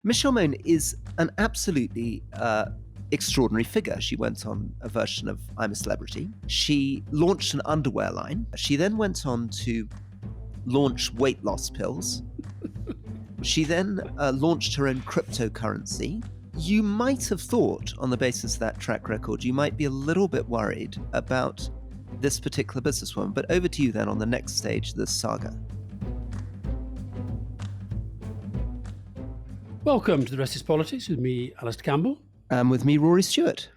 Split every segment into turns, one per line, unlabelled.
Michelle Mone is an absolutely extraordinary figure. She went on a version of I'm a Celebrity. She launched an underwear line. She then went on to launch weight loss pills. She then launched her own cryptocurrency. You might have thought, on the basis of that track record, you might be a little bit worried about this particular businesswoman. But over to you then on the next stage of this saga.
Welcome to the Restispolitics with me, Alastair Campbell.
With me, Rory Stewart.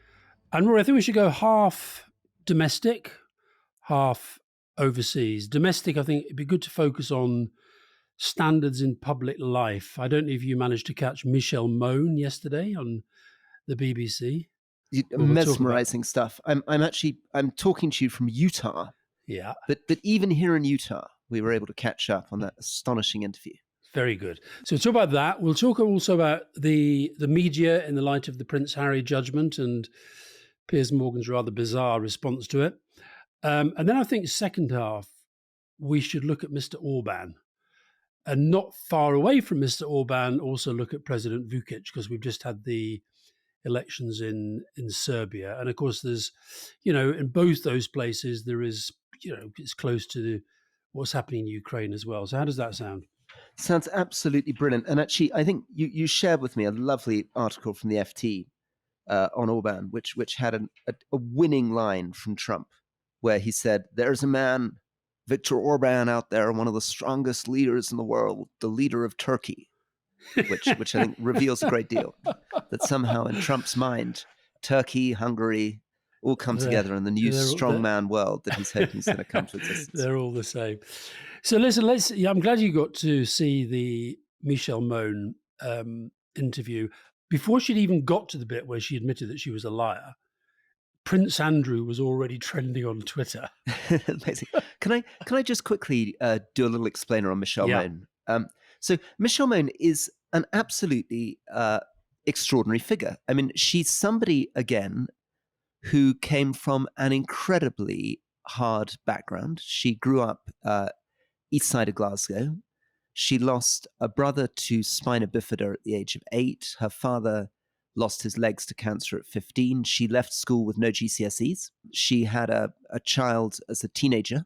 And Rory, I think we should go half domestic, half overseas. Domestic, I think it'd be good to focus on standards in public life. I don't know if you managed to catch Michelle Mone yesterday on the BBC.
Mesmerizing stuff. I'm talking to you from Utah.
Yeah.
But even here in Utah, we were able to catch up on that astonishing interview.
Very good. So we'll talk about that. We'll talk also about the media in the light of the Prince Harry judgment and Piers Morgan's rather bizarre response to it. And then I think second half, we should look at Mr. Orbán. And not far away from Mr. Orbán, also look at President Vučić, because we've just had the elections in Serbia. And of course, there's, in both those places, there is, it's close to what's happening in Ukraine as well. So how does that sound?
Sounds absolutely brilliant. And actually, I think you shared with me a lovely article from the FT on Orbán, which had a winning line from Trump, where he said, "There's a man, Viktor Orbán, out there, one of the strongest leaders in the world, the leader of Turkey," which I think reveals a great deal. That somehow in Trump's mind, Turkey, Hungary, all come together in the new strongman world that he's hoping is going to come to existence.
They're all the same. So listen, I'm glad you got to see the Michelle Mone interview. Before she'd even got to the bit where she admitted that she was a liar, Prince Andrew was already trending on Twitter.
Amazing. Can I just quickly do a little explainer on Michelle Mone? So Michelle Mone is an absolutely extraordinary figure. I mean, she's somebody, again, who came from an incredibly hard background. She grew up east side of Glasgow. She lost a brother to spina bifida at the age of 8. Her father lost his legs to cancer at 15. She left school with no GCSEs. She had a child as a teenager.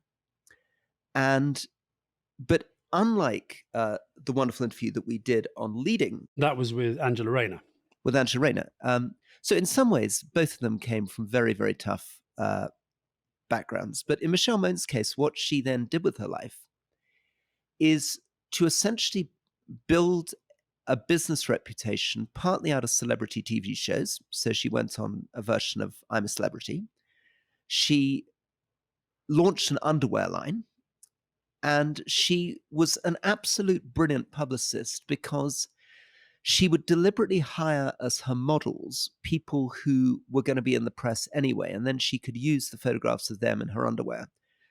But unlike the wonderful interview that we did on leading...
That was with Angela Rayner.
With Angela Rayner. So in some ways, both of them came from very, very tough backgrounds. But in Michelle Mone's case, what she then did with her life is to essentially build a business reputation, partly out of celebrity TV shows. So she went on a version of I'm a Celebrity. She launched an underwear line, and she was an absolute brilliant publicist because she would deliberately hire as her models people who were going to be in the press anyway, and then she could use the photographs of them in her underwear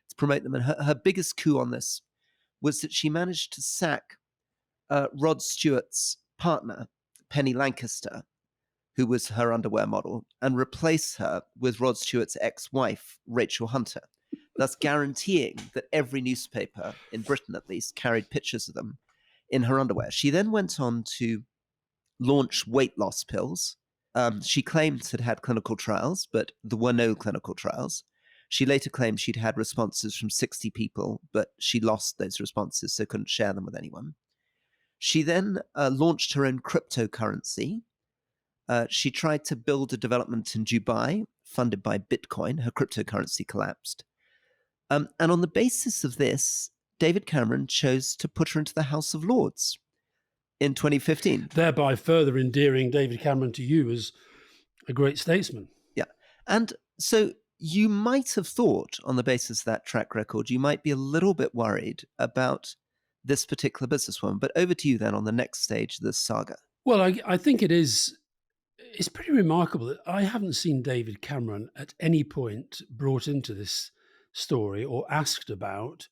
to promote them. And her biggest coup on this was that she managed to sack Rod Stewart's partner, Penny Lancaster, who was her underwear model, and replace her with Rod Stewart's ex-wife, Rachel Hunter, thus guaranteeing that every newspaper, in Britain at least, carried pictures of them in her underwear. She then went on to launch weight loss pills. She claimed it had clinical trials, but there were no clinical trials. She later claimed she'd had responses from 60 people, but she lost those responses, so couldn't share them with anyone. She then launched her own cryptocurrency. She tried to build a development in Dubai, funded by Bitcoin. Her cryptocurrency collapsed. And on the basis of this, David Cameron chose to put her into the House of Lords in 2015.
Thereby further endearing David Cameron to you as a great statesman.
Yeah. And so you might have thought, on the basis of that track record, you might be a little bit worried about this particular businesswoman. But over to you then on the next stage of this saga.
Well, I think it's pretty remarkable that I haven't seen David Cameron at any point brought into this story or asked about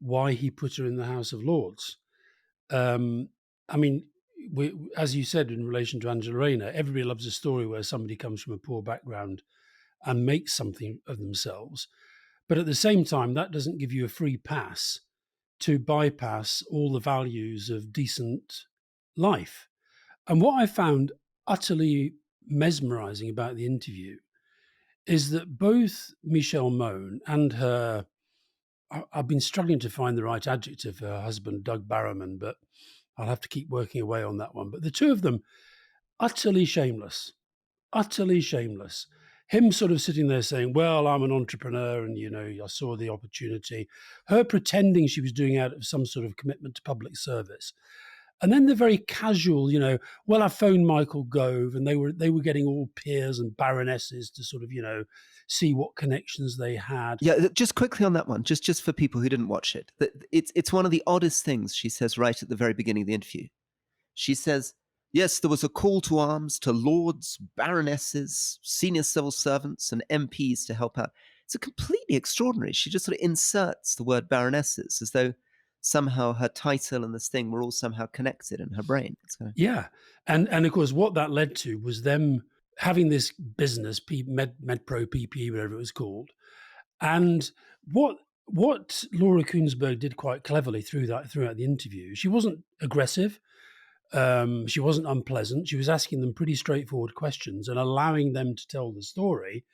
why he put her in the House of Lords. I mean, as you said in relation to Angela Rayner, everybody loves a story where somebody comes from a poor background and makes something of themselves. But at the same time, that doesn't give you a free pass to bypass all the values of decent life. And what I found utterly mesmerizing about the interview is that both Michelle Mone and her, I've been struggling to find the right adjective for her husband, Doug Barrowman, but I'll have to keep working away on that one. But the two of them, utterly shameless, utterly shameless. Him sort of sitting there saying, well, I'm an entrepreneur and, I saw the opportunity. Her pretending she was doing out of some sort of commitment to public service. And then the very casual, well, I phoned Michael Gove and they were getting all peers and baronesses to sort of, see what connections they had.
Yeah, just quickly on that one, just for people who didn't watch it, that it's one of the oddest things she says right at the very beginning of the interview. She says, yes, there was a call to arms to lords, baronesses, senior civil servants, and MPs to help out. It's a completely extraordinary. She just sort of inserts the word baronesses as though somehow her title and this thing were all somehow connected in her brain.
Yeah. And of course, what that led to was them having this business, MedPro PPE, whatever it was called. And what Laura Kuenssberg did quite cleverly throughout the interview, she wasn't aggressive. She wasn't unpleasant. She was asking them pretty straightforward questions and allowing them to tell the story.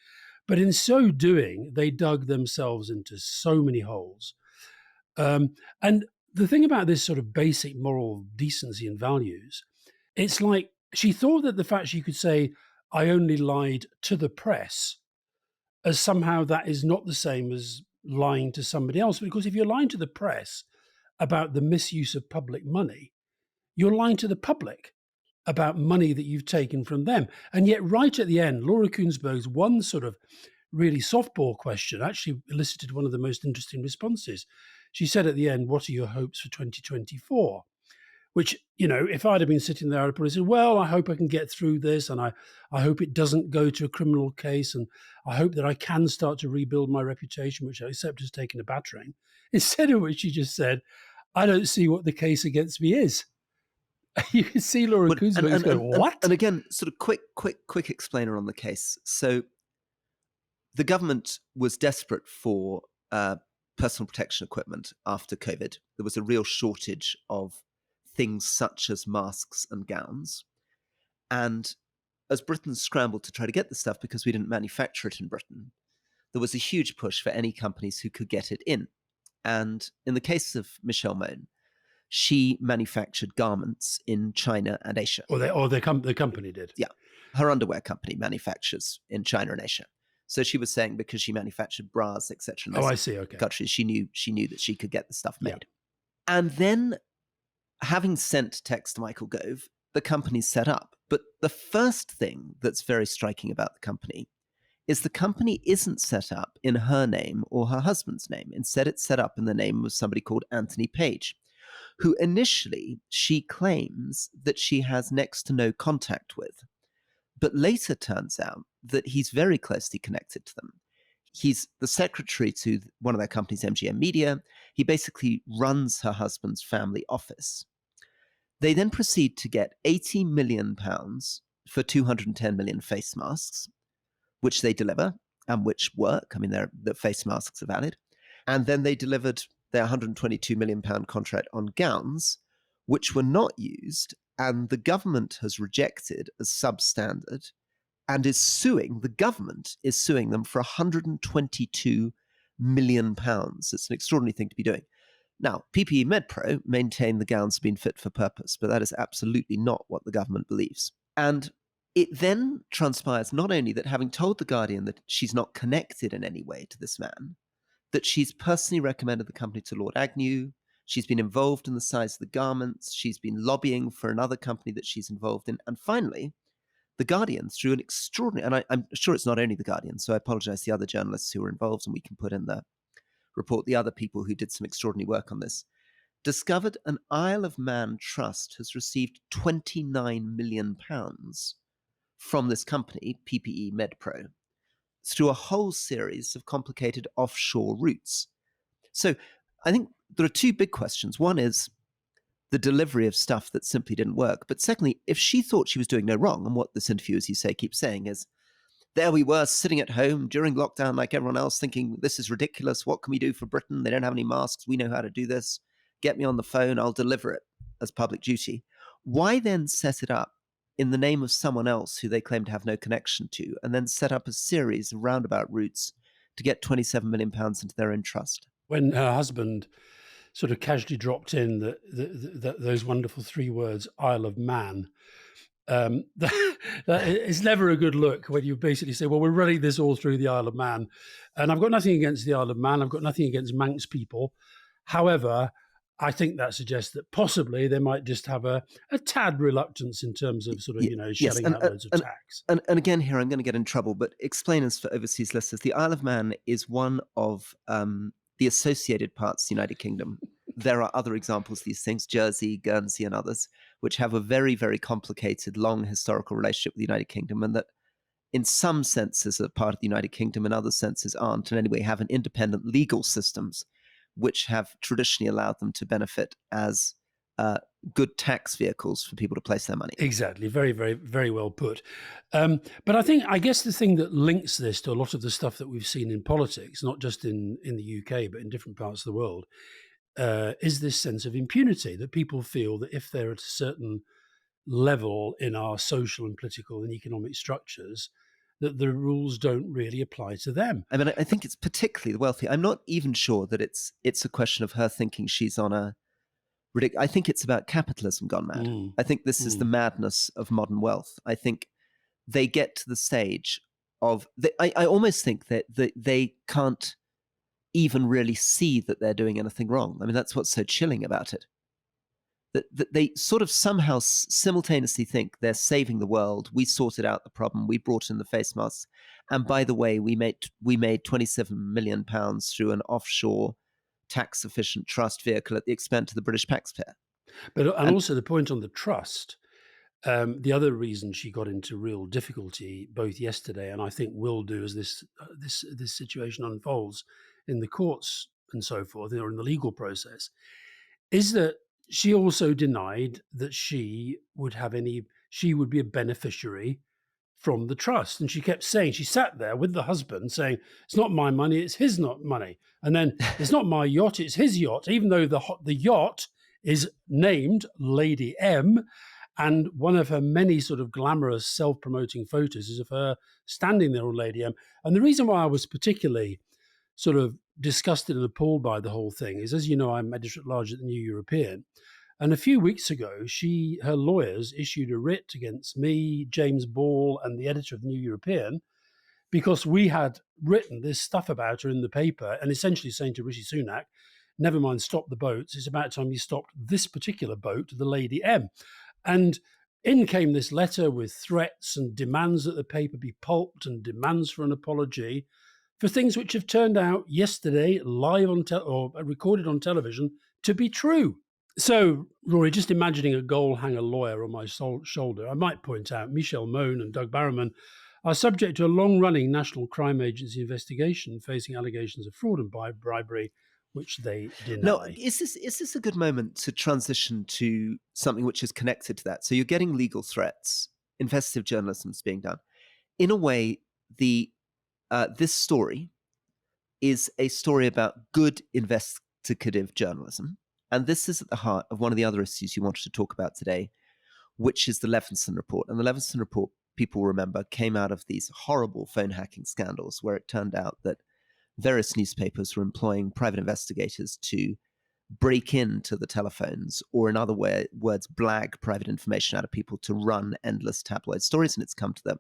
But in so doing, they dug themselves into so many holes. And the thing about this sort of basic moral decency and values, it's like she thought that the fact she could say, I only lied to the press, as somehow that is not the same as lying to somebody else. Because if you're lying to the press about the misuse of public money, you're lying to the public about money that you've taken from them. And yet, right at the end, Laura Kuenssberg's one sort of really softball question actually elicited one of the most interesting responses. She said at the end, what are your hopes for 2024? Which, if I'd have been sitting there, I'd probably said, well, I hope I can get through this. And I hope it doesn't go to a criminal case. And I hope that I can start to rebuild my reputation, which I accept has taken a battering. Instead of which she just said, I don't see what the case against me is. You can see Laura Kuenssberg going, what?
And again, sort of quick explainer on the case. So the government was desperate for personal protection equipment after COVID. There was a real shortage of things such as masks and gowns. And as Britain scrambled to try to get the stuff because we didn't manufacture it in Britain, there was a huge push for any companies who could get it in. And in the case of Michelle Mone, she manufactured garments in China and Asia.
The company did.
Yeah. Her underwear company manufactures in China and Asia. So she was saying because she manufactured bras, etc.
Oh, I see. Okay.
Countries, she knew that she could get the stuff made.
Yeah.
And then, having sent text to Michael Gove, the company's set up. But the first thing that's very striking about the company is the company isn't set up in her name or her husband's name. Instead, it's set up in the name of somebody called Anthony Page, who initially she claims that she has next to no contact with. But later turns out that he's very closely connected to them. He's the secretary to one of their companies, MGM Media. He basically runs her husband's family office. They then proceed to get £80 million for 210 million face masks, which they deliver and which work. I mean, the face masks are valid. And then they delivered their £122 million contract on gowns, which were not used, and the government has rejected as substandard and is suing. The government is suing them for £122 million. It's an extraordinary thing to be doing. Now, PPE MedPro maintain the gowns have been fit for purpose, but that is absolutely not what the government believes. And it then transpires not only that, having told The Guardian that she's not connected in any way to this man, that she's personally recommended the company to Lord Agnew. She's been involved in the size of the garments. She's been lobbying for another company that she's involved in. And finally, The Guardian, through an extraordinary, and I'm sure it's not only The Guardian, so I apologize to the other journalists who were involved, and we can put in the report the other people who did some extraordinary work on this, discovered an Isle of Man trust has received £29 million from this company, PPE MedPro, through a whole series of complicated offshore routes. So I think there are two big questions. One is the delivery of stuff that simply didn't work. But secondly, if she thought she was doing no wrong, and what this interview, as you say, keeps saying is, there we were sitting at home during lockdown like everyone else thinking, this is ridiculous. What can we do for Britain? They don't have any masks. We know how to do this. Get me on the phone. I'll deliver it as public duty. Why then set it up in the name of someone else who they claim to have no connection to, and then set up a series of roundabout routes to get £27 million into their own trust.
When her husband sort of casually dropped in those wonderful three words, Isle of Man, it's never a good look when you basically say, well, we're running this all through the Isle of Man. And I've got nothing against the Isle of Man. I've got nothing against Manx people. However, I think that suggests that possibly they might just have a tad reluctance in terms of sort of,
Yes,
shelling out loads of tax.
and again, here I'm going to get in trouble, but explainers for overseas listeners, the Isle of Man is one of the associated parts of the United Kingdom. There are other examples of these things, Jersey, Guernsey, and others, which have a very, very complicated, long historical relationship with the United Kingdom, and that in some senses are part of the United Kingdom, in other senses aren't, and anyway have an independent legal systems which have traditionally allowed them to benefit as good tax vehicles for people to place their money.
Exactly. Very, very, very well put. But I guess the thing that links this to a lot of the stuff that we've seen in politics, not just in the UK, but in different parts of the world, is this sense of impunity that people feel that if they're at a certain level in our social and political and economic structures, that the rules don't really apply to them.
I mean, I think it's particularly the wealthy. I'm not even sure that it's a question of her thinking she's on a I think it's about capitalism gone mad. I think this is the madness of modern wealth. I think they get to the stage of I almost think that they can't even really see that they're doing anything wrong. I mean, that's what's so chilling about it. That they sort of somehow simultaneously think they're saving the world. We sorted out the problem. We brought in the face masks, and by the way, we made £27 million through an offshore tax efficient trust vehicle at the expense of the British taxpayer.
But
And
also the point on the trust. The other reason she got into real difficulty both yesterday and I think will do as this situation unfolds in the courts and so forth, or in the legal process, is that she also denied that she would be a beneficiary from the trust. And she kept saying, she sat there with the husband saying, it's not my money, it's his not money. And then it's not my yacht, it's his yacht, even though the yacht is named Lady M. And one of her many sort of glamorous self-promoting photos is of her standing there on Lady M. And the reason why I was particularly sort of disgusted and appalled by the whole thing is, as you know, I'm editor-at-large at the New European. And a few weeks ago, her lawyers issued a writ against me, James Ball, and the editor of the New European, because we had written this stuff about her in the paper and essentially saying to Rishi Sunak, never mind, stop the boats. It's about time you stopped this particular boat, the Lady M. And in came this letter with threats and demands that the paper be pulped and demands for an apology for things which have turned out yesterday live on or recorded on television to be true. So, Rory, just imagining a goal hanger lawyer on my shoulder, I might point out Michelle Mone and Doug Barrowman are subject to a long-running National Crime Agency investigation facing allegations of fraud and bribery, which they deny.
Now, is this a good moment to transition to something which is connected to that? So you're getting legal threats, investigative journalism's being done. In a way, this story is a story about good investigative journalism. And this is at the heart of one of the other issues you wanted to talk about today, which is the Levinson report. And the Levinson report, people remember, came out of these horrible phone hacking scandals where it turned out that various newspapers were employing private investigators to break into the telephones, or in other words, blag private information out of people to run endless tabloid stories. And it's come to the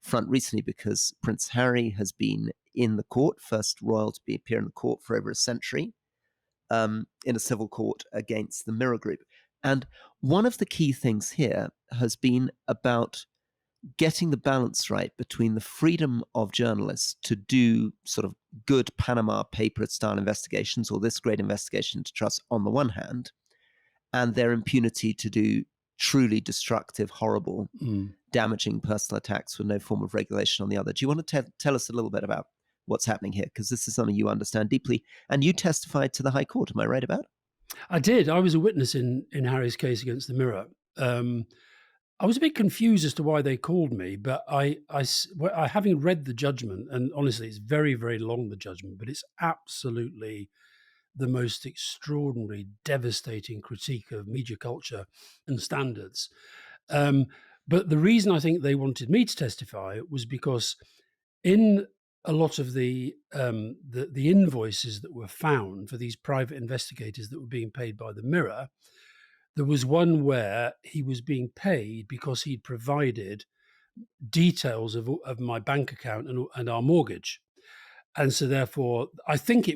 front recently because Prince Harry has been in the court, first royal to appear in the court for over a century, in a civil court against the Mirror Group. And one of the key things here has been about getting the balance right between the freedom of journalists to do sort of good Panama paper style investigations, or this great investigation into trust on the one hand, and their impunity to do truly destructive, horrible, damaging personal attacks with no form of regulation on the other. Do you want to tell us a little bit about what's happening here? Because this is something you understand deeply, and you testified to the High Court. Am I right about it?
I did. I was a witness in Harry's case against the Mirror. I was a bit confused as to why they called me, but I having read the judgment, and honestly, it's very, very long, the judgment, but it's absolutely the most extraordinary, devastating critique of media culture and standards. But the reason I think they wanted me to testify was because in a lot of the invoices that were found for these private investigators that were being paid by the Mirror, there was one where he was being paid because he'd provided details of my bank account and our mortgage. And so therefore, I think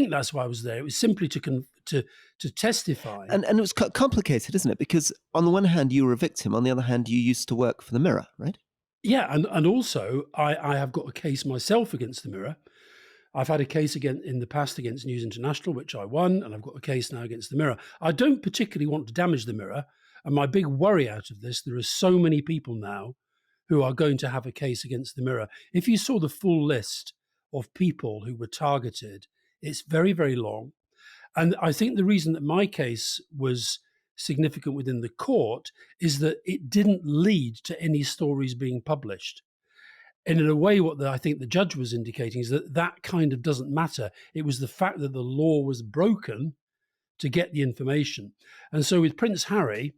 that's why I was there. It was simply to testify.
And it was complicated, isn't it? Because on the one hand, you were a victim. On the other hand, you used to work for the Mirror, right?
Yeah, and also I have got a case myself against the Mirror. I've had a case in the past against News International, which I won, and I've got a case now against the Mirror. I don't particularly want to damage the Mirror, and my big worry out of this, there are so many people now who are going to have a case against the Mirror. If you saw the full list of people who were targeted, it's very, very long. And I think the reason that my case was significant within the court is that it didn't lead to any stories being published. And in a way, I think the judge was indicating is that kind of doesn't matter. It was the fact that the law was broken to get the information. And so with Prince Harry,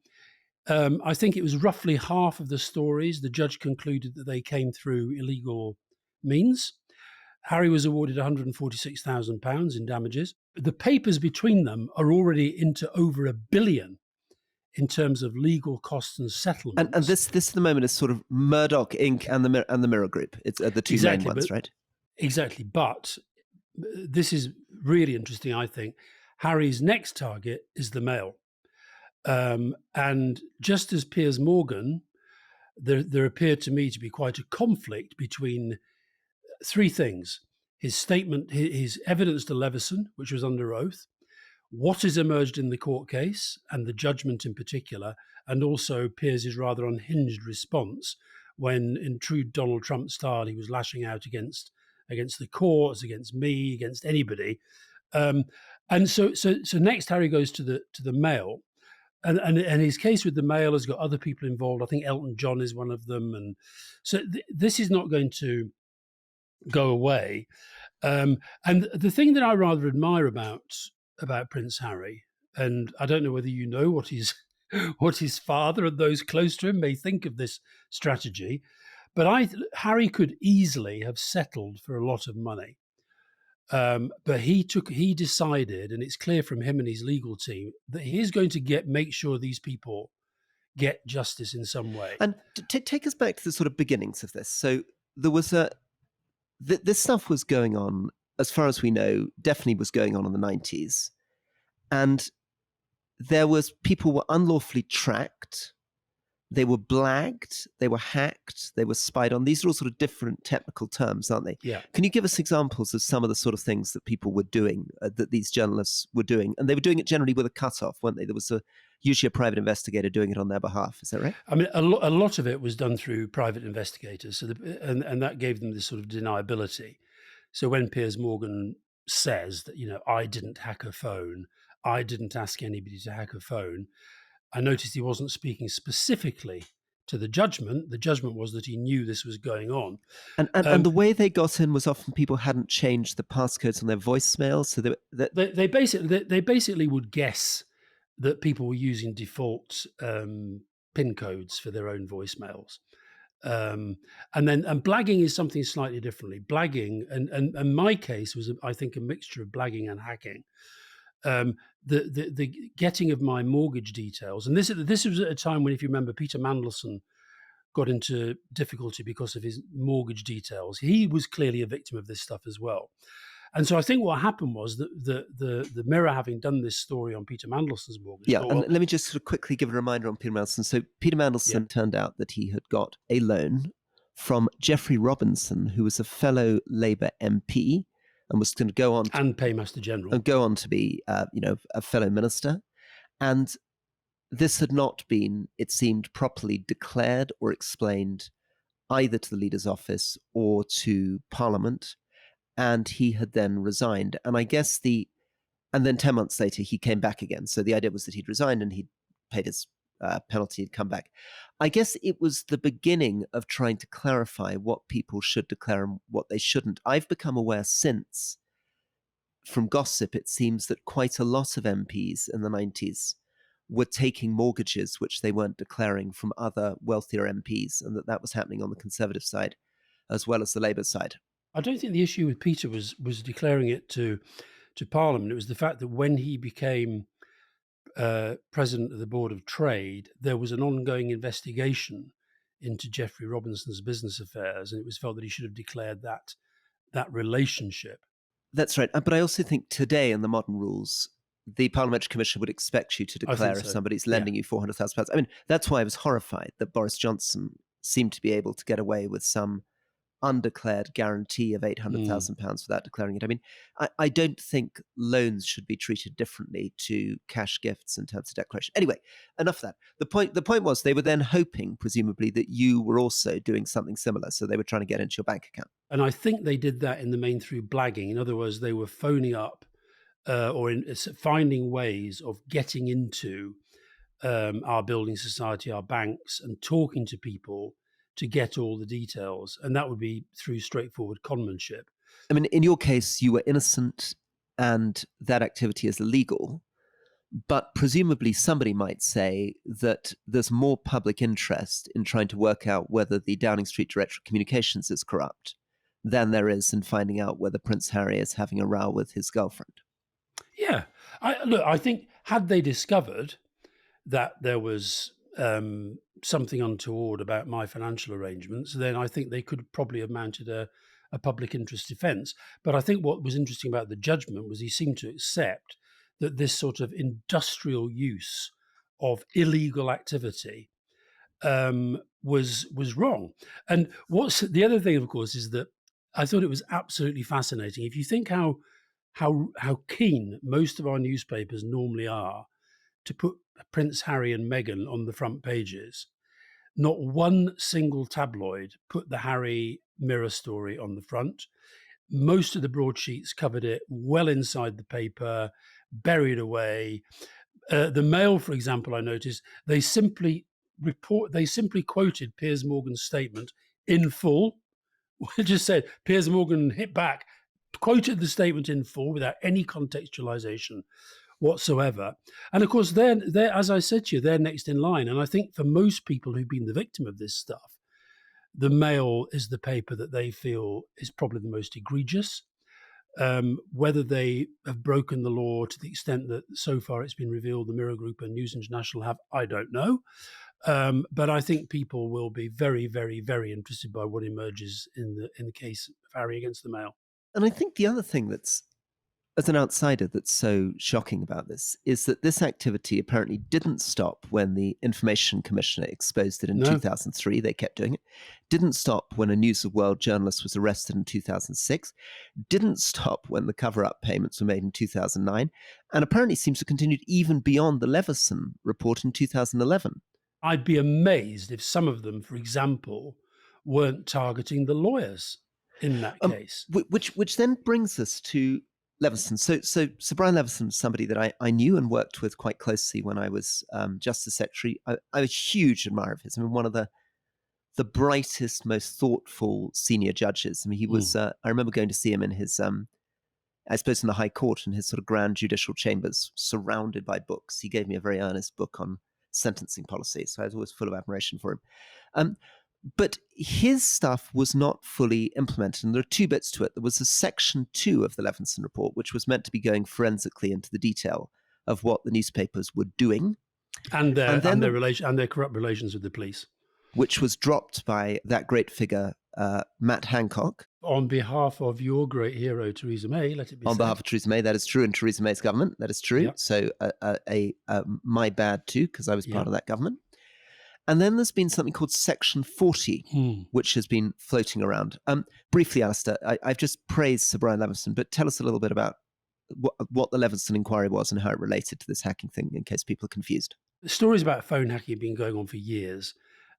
I think it was roughly half of the stories. The judge concluded that they came through illegal means. Harry was awarded £146,000 in damages. The papers between them are already into over £1 billion in terms of legal costs and settlements.
And this at the moment is sort of Murdoch Inc. and the Mirror Group. It's the two main ones, right?
Exactly. But this is really interesting, I think. Harry's next target is the Mail. And just as Piers Morgan, there appeared to me to be quite a conflict between three things: his statement, his evidence to Leveson, which was under oath, what has emerged in the court case and the judgment in particular, and also Piers's rather unhinged response when, in true Donald Trump style, he was lashing out against the courts, against me, against anybody. And so next Harry goes to the Mail. And his case with the Mail has got other people involved. I think Elton John is one of them. And so this is not going to go away. And the thing that I rather admire about Prince Harry, and I don't know whether you know what his father and those close to him may think of this strategy, but Harry could easily have settled for a lot of money. But he decided, and it's clear from him and his legal team, that he's going to make sure these people get justice in some way.
And take us back to the sort of beginnings of this. So there was this stuff was going on, as far as we know, definitely was going on in the 90s. And there was people were unlawfully tracked. They were blagged, they were hacked, they were spied on. These are all sort of different technical terms, aren't they?
Yeah.
Can you give us examples of some of the sort of things that people were doing, that these journalists were doing? And they were doing it generally with a cutoff, weren't they? There was usually a private investigator doing it on their behalf. Is that right?
I mean, a lot of it was done through private investigators, and that gave them this sort of deniability. So when Piers Morgan says that, I didn't hack a phone, I didn't ask anybody to hack a phone, I noticed he wasn't speaking specifically to the judgment. The judgment was that he knew this was going on.
And the way they got in was often people hadn't changed the passcodes on their voicemails, so
they basically would guess that people were using default PIN codes for their own voicemails. And blagging is something slightly differently. Blagging, and my case was, I think, a mixture of blagging and hacking. The getting of my mortgage details, and this was at a time when, if you remember, Peter Mandelson got into difficulty because of his mortgage details. He was clearly a victim of this stuff as well. And so I think what happened was that the Mirror, having done this story on Peter Mandelson's mortgage.
Yeah, and let me just sort of quickly give a reminder on Peter Mandelson. So Peter Mandelson turned out that he had got a loan from Geoffrey Robinson, who was a fellow Labour MP, and was going to go on
and Paymaster General,
and go on to be, a fellow minister. And this had not been, it seemed, properly declared or explained either to the leader's office or to Parliament. And he had then resigned. And I guess and then 10 months later, he came back again. So the idea was that he'd resigned and he'd paid his penalty, he'd come back. I guess it was the beginning of trying to clarify what people should declare and what they shouldn't. I've become aware since, from gossip, it seems that quite a lot of MPs in the 90s were taking mortgages which they weren't declaring from other wealthier MPs, and that was happening on the Conservative side as well as the Labour side.
I don't think the issue with Peter was declaring it to Parliament. It was the fact that when he became president of the Board of Trade, there was an ongoing investigation into Geoffrey Robinson's business affairs, and it was felt that he should have declared that relationship.
That's right. But I also think today in the modern rules, the Parliamentary Commission would expect you to declare if
so.
somebody's lending you £400,000. I mean, that's why I was horrified that Boris Johnson seemed to be able to get away with some undeclared guarantee of £800,000 without declaring it. I mean, I don't think loans should be treated differently to cash gifts in terms of declaration. Anyway, enough of that. The point was they were then hoping, presumably, that you were also doing something similar. So they were trying to get into your bank account.
And I think they did that in the main through blagging. In other words, they were phoning up finding ways of getting into our building society, our banks, and talking to people to get all the details. And that would be through straightforward conmanship.
I mean, in your case, you were innocent and that activity is illegal. But presumably somebody might say that there's more public interest in trying to work out whether the Downing Street Director of Communications is corrupt than there is in finding out whether Prince Harry is having a row with his girlfriend.
Yeah. I think had they discovered that there was something untoward about my financial arrangements, then I think they could probably have mounted a public interest defence. But I think what was interesting about the judgment was he seemed to accept that this sort of industrial use of illegal activity was wrong. And what's the other thing, of course, is that I thought it was absolutely fascinating. If you think how keen most of our newspapers normally are to put Prince Harry and Meghan on the front pages, not one single tabloid put the Harry Mirror story on the front. Most of the broadsheets covered it well inside the paper, buried away. The Mail, for example, I noticed they simply quoted Piers Morgan's statement in full. It just said Piers Morgan hit back, quoted the statement in full without any contextualization whatsoever. And of course, they're as I said to you, they're next in line. And I think for most people who've been the victim of this stuff, the Mail is the paper that they feel is probably the most egregious. Whether they have broken the law to the extent that so far it's been revealed the Mirror Group and News International have, I don't know. But I think people will be very, very, very interested by what emerges in the case of Harry against the Mail.
And I think the other thing that's, as an outsider, that's so shocking about this is that this activity apparently didn't stop when the Information Commissioner exposed it in 2003. They kept doing it. Didn't stop when a News of World journalist was arrested in 2006. Didn't stop when the cover-up payments were made in 2009. And apparently seems to have continued even beyond the Leveson report in 2011.
I'd be amazed if some of them, for example, weren't targeting the lawyers in that case.
Which then brings us to Leveson. So Brian Leveson is somebody that I knew and worked with quite closely when I was Justice Secretary. I was a huge admirer of his. I mean, one of the brightest, most thoughtful senior judges. I mean, he was. I remember going to see him in his, I suppose, in the High Court, in his sort of grand judicial chambers, surrounded by books. He gave me a very earnest book on sentencing policy, so I was always full of admiration for him. But his stuff was not fully implemented, and there are two bits to it. There was a section 2 of the Leveson report, which was meant to be going forensically into the detail of what the newspapers were doing,
and their corrupt relations with the police,
which was dropped by that great figure, Matt Hancock.
On behalf of your great hero, Theresa May, let it be
on
said.
behalf of Theresa May, that is true, and Theresa May's government, that is true. Yep. So my bad too, because I was part of that government. And then there's been something called Section 40, which has been floating around. Briefly, Alastair, I've just praised Sir Brian Leveson, but tell us a little bit about what the Leveson inquiry was and how it related to this hacking thing, in case people are confused.
The stories about phone hacking have been going on for years,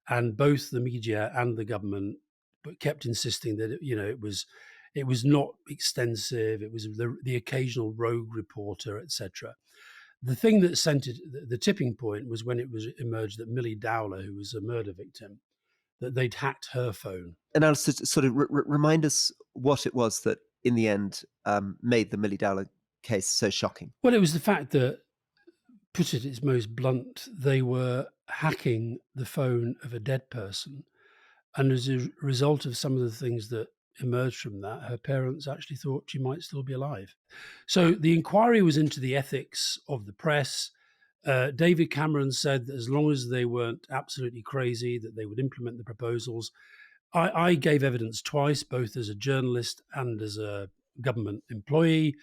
and both the media and the government kept insisting that it was not extensive. It was the occasional rogue reporter, etc. The thing that sent it, the tipping point, was when it was emerged that Millie Dowler, who was a murder victim, that they'd hacked her phone.
And I'll sort of remind us what it was that, in the end, made the Millie Dowler case so shocking.
Well, it was the fact that put it its most blunt, they were hacking the phone of a dead person. And as a result of some of the things that emerged from that, her parents actually thought she might still be alive. So the inquiry was into the ethics of the press. David Cameron said that as long as they weren't absolutely crazy, that they would implement the proposals. I gave evidence twice, both as a journalist and as a government employee.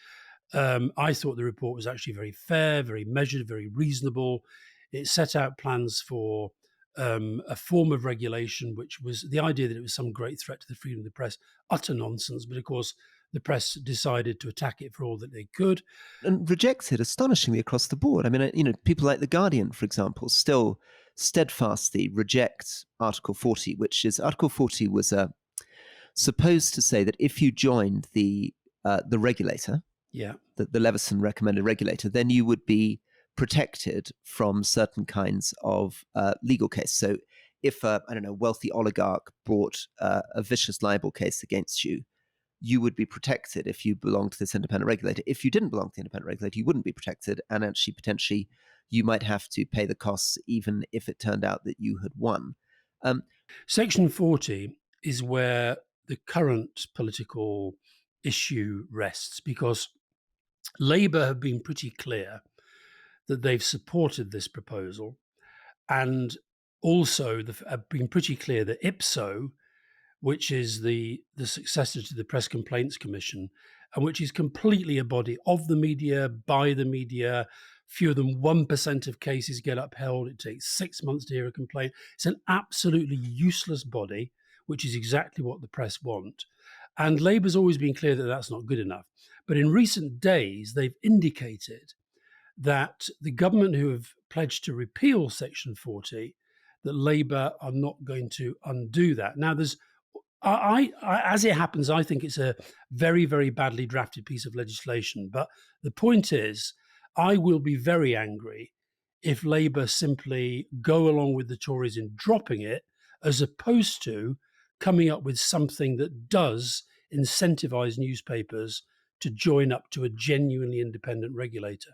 I thought the report was actually very fair, very measured, very reasonable. It set out plans for a form of regulation, which was the idea that it was some great threat to the freedom of the press. Utter nonsense. But of course, the press decided to attack it for all that they could.
And rejects it astonishingly across the board. I mean, people like The Guardian, for example, still steadfastly reject Article 40, which is Article 40 was supposed to say that if you joined the regulator,
Yeah.
the Leveson recommended regulator, then you would be protected from certain kinds of legal case. So if a wealthy oligarch brought a vicious libel case against you, you would be protected if you belonged to this independent regulator. If you didn't belong to the independent regulator, you wouldn't be protected, and actually potentially you might have to pay the costs even if it turned out that you had won.
Section 40 is where the current political issue rests, because Labour have been pretty clear that they've supported this proposal, and also have been pretty clear that IPSO, which is the successor to the Press Complaints Commission, and which is completely a body of the media, by the media. Fewer than 1% of cases get upheld. It takes 6 months to hear a complaint. It's an absolutely useless body, which is exactly what the press want. And Labour's always been clear that that's not good enough. But in recent days, they've indicated that the government who have pledged to repeal Section 40, that Labour are not going to undo that. Now, as it happens, I think it's a very, very badly drafted piece of legislation. But the point is, I will be very angry if Labour simply go along with the Tories in dropping it, as opposed to coming up with something that does incentivise newspapers to join up to a genuinely independent regulator,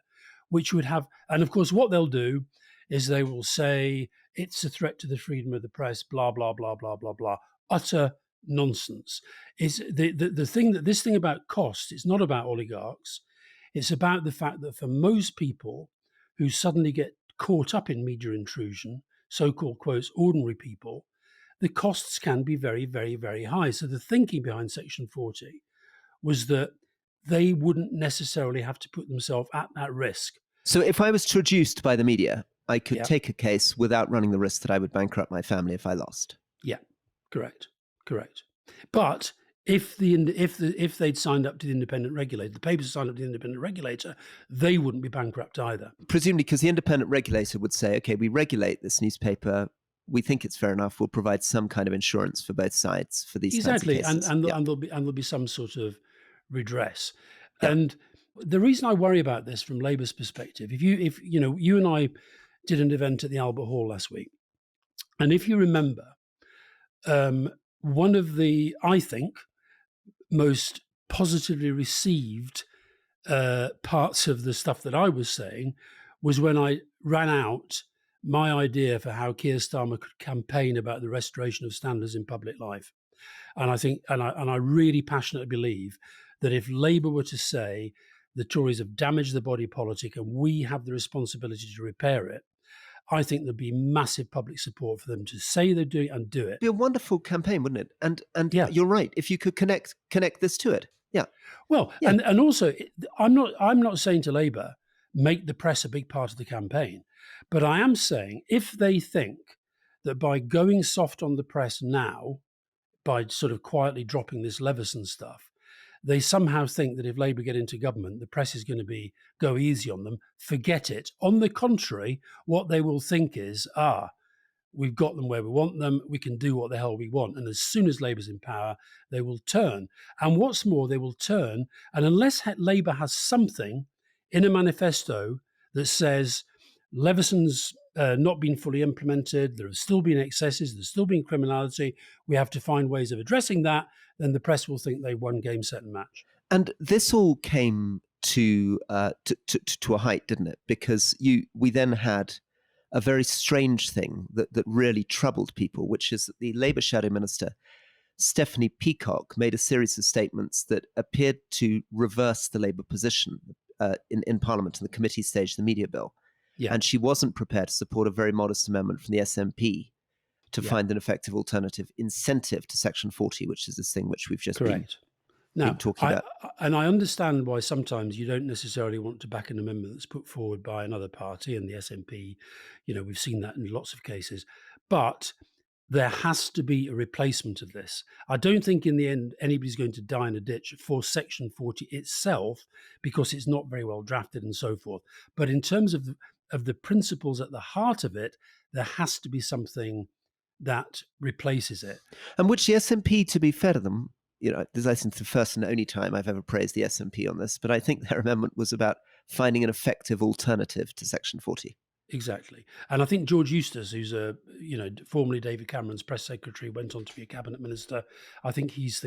which would have, and of course, what they'll do is they will say it's a threat to the freedom of the press, blah, blah, blah, blah, blah, blah. Utter nonsense. Is the thing that this thing about cost, it's not about oligarchs. It's about the fact that for most people who suddenly get caught up in media intrusion, so-called quotes, ordinary people, the costs can be very, very, very high. So the thinking behind Section 40 was that they wouldn't necessarily have to put themselves at that risk.
So if I was traduced by the media, I could
Yeah.
take a case without running the risk that I would bankrupt my family if I lost.
Yeah, correct. But if they'd signed up to the independent regulator, the papers signed up to the independent regulator, they wouldn't be bankrupt either.
Presumably because the independent regulator would say, okay, we regulate this newspaper, we think it's fair enough, we'll provide some kind of insurance for both sides for these kinds of cases.
And there'll be some sort of redress.
Yeah.
And the reason I worry about this from Labour's perspective, if you and I did an event at the Albert Hall last week, and if you remember, one of the, I think, most positively received parts of the stuff that I was saying was when I ran out my idea for how Keir Starmer could campaign about the restoration of standards in public life. And I think, and I really passionately believe that if Labour were to say the Tories have damaged the body politic and we have the responsibility to repair it, I think there'd be massive public support for them to say they're doing it and do it.
It'd be a wonderful campaign, wouldn't it? And
Yeah.
You're right. If you could connect this to it. Yeah.
Well,
Yeah.
and also, I'm not saying to Labour make the press a big part of the campaign, but I am saying if they think that by going soft on the press now, by sort of quietly dropping this Leveson stuff, they somehow think that if Labour get into government, the press is going to go easy on them. Forget it. On the contrary, what they will think is, we've got them where we want them. We can do what the hell we want. And as soon as Labour's in power, they will turn. And what's more, they will turn. And unless Labour has something in a manifesto that says Leveson's not been fully implemented, there have still been excesses, there's still been criminality, we have to find ways of addressing that, then the press will think they won game, set and match.
And this all came to a height, didn't it? Because we then had a very strange thing that really troubled people, which is that the Labour Shadow Minister, Stephanie Peacock, made a series of statements that appeared to reverse the Labour position in Parliament in the committee stage, the media bill.
Yeah.
And she wasn't prepared to support a very modest amendment from the SNP to
Yeah.
find an effective alternative incentive to Section 40, which is this thing which we've just been
Correct. Now,
talking about.
and I understand why sometimes you don't necessarily want to back an amendment that's put forward by another party, and the SNP, we've seen that in lots of cases. But there has to be a replacement of this. I don't think in the end anybody's going to die in a ditch for Section 40 itself because it's not very well drafted and so forth. But in terms of the principles at the heart of it, there has to be something that replaces it.
And which the SNP, to be fair to them, this is the first and only time I've ever praised the SNP on this, but I think their amendment was about finding an effective alternative to Section 40.
Exactly. And I think George Eustace, who's formerly David Cameron's press secretary, went on to be a cabinet minister. I think he's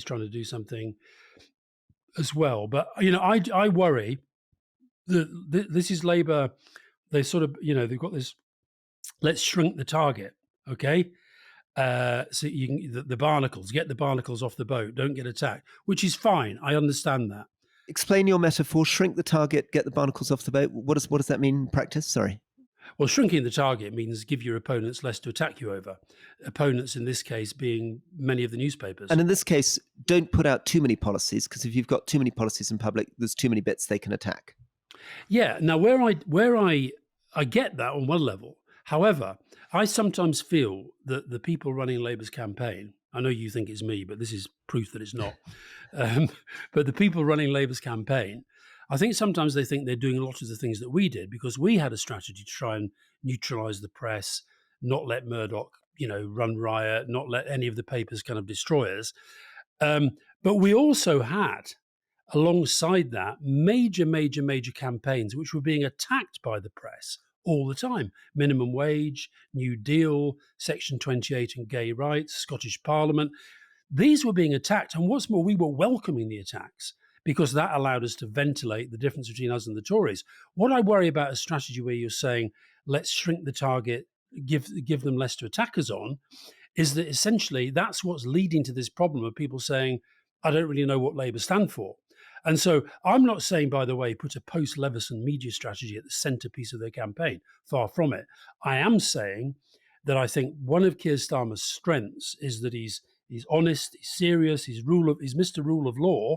trying to do something as well. But, I worry that this is Labour. They sort of, they've got this, let's shrink the target. Okay. So you can, the barnacles, get the barnacles off the boat, don't get attacked, which is fine. I understand that.
Explain your metaphor, shrink the target, get the barnacles off the boat. What does that mean in practice? Sorry.
Well, shrinking the target means give your opponents less to attack you over. Opponents in this case being many of the newspapers.
And in this case, don't put out too many policies, because if you've got too many policies in public, there's too many bits they can attack.
Yeah. Now, where I get that on one level. However, I sometimes feel that the people running Labour's campaign, I know you think it's me, but this is proof that it's not. But the people running Labour's campaign, I think sometimes they think they're doing a lot of the things that we did because we had a strategy to try and neutralise the press, not let Murdoch, run riot, not let any of the papers kind of destroy us. But we also had, alongside that, major campaigns which were being attacked by the press all the time. Minimum wage, New Deal, Section 28 and gay rights, Scottish Parliament. These were being attacked. And what's more, we were welcoming the attacks because that allowed us to ventilate the difference between us and the Tories. What I worry about a strategy where you're saying, let's shrink the target, give them less to attack us on, is that essentially that's what's leading to this problem of people saying, I don't really know what Labour stand for. And so I'm not saying, by the way, put a post-Leveson media strategy at the centrepiece of their campaign. Far from it. I am saying that I think one of Keir Starmer's strengths is that he's honest, he's serious, he's Mr. Rule of Law.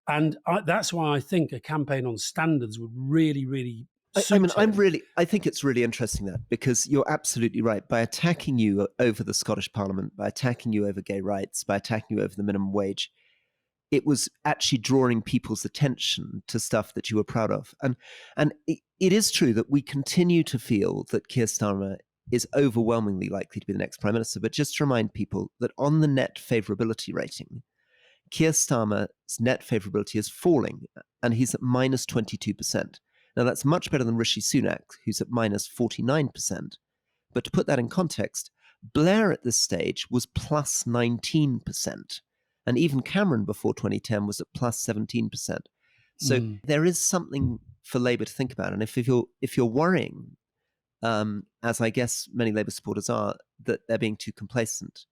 And that's why I think a campaign on standards would really, really suit him.
I think it's really interesting that, because you're absolutely right. By attacking you over the Scottish Parliament, by attacking you over gay rights, by attacking you over the minimum wage, it was actually drawing people's attention to stuff that you were proud of. And it is true that we continue to feel that Keir Starmer is overwhelmingly likely to be the next Prime Minister. But just to remind people that on the net favourability rating, Keir Starmer's net favourability is falling, and he's at minus 22%. Now, that's much better than Rishi Sunak, who's at minus 49%. But to put that in context, Blair at this stage was plus 19%. And even Cameron before 2010 was at plus 17%. So there is something for Labour to think about. And if you're worrying, as I guess many Labour supporters are, that they're being too complacent,